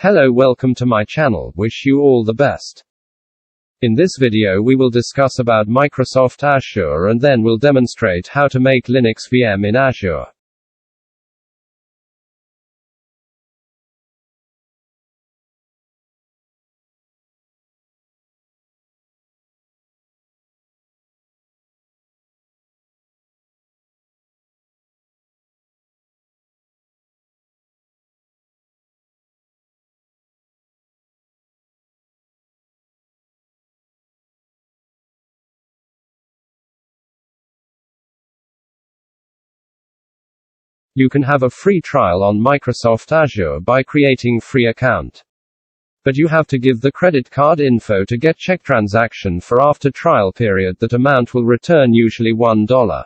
Hello, welcome to my channel, wish you all the best. In this video we will discuss about Microsoft Azure and then we'll demonstrate how to make Linux VM in Azure. You can have a free trial on Microsoft Azure by creating free account. But you have to give the credit card info to get check transaction for after trial period. That amount will return usually $1.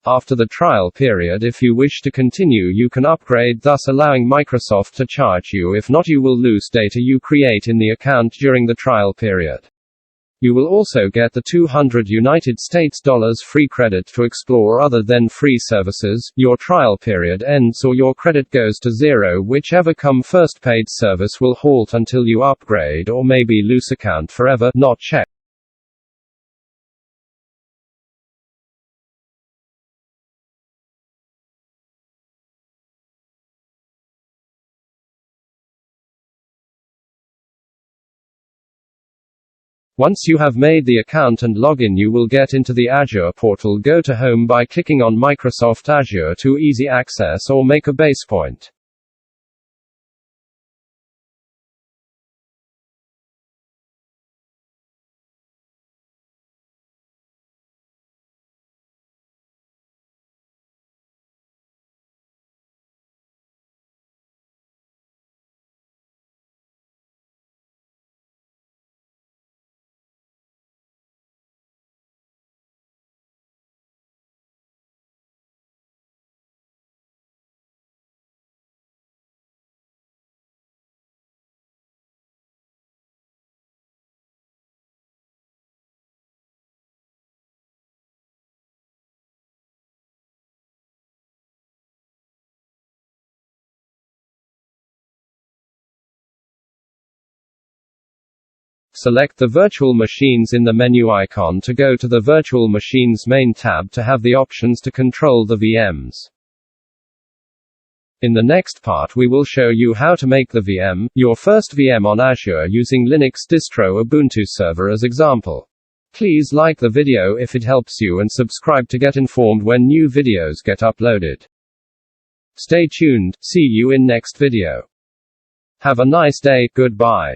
After the trial period, if you wish to continue, you can upgrade, thus allowing Microsoft to charge you. If not, you will lose data you create in the account during the trial period. You will also get the $200 free credit to explore other than free services. Your trial period ends or your credit goes to zero, whichever come first. Paid service will halt until you upgrade or maybe lose account forever, not check. Once you have made the account and login, you will get into the Azure portal. Go to Home by clicking on Microsoft Azure to easy access or make a base point. Select the virtual machines in the menu icon to go to the virtual machines main tab to have the options to control the VMs. In the next part we will show you how to make the VM, your first VM on Azure, using Linux distro Ubuntu server as example. Please like the video if it helps you and subscribe to get informed when new videos get uploaded. Stay tuned, see you in next video. Have a nice day, goodbye.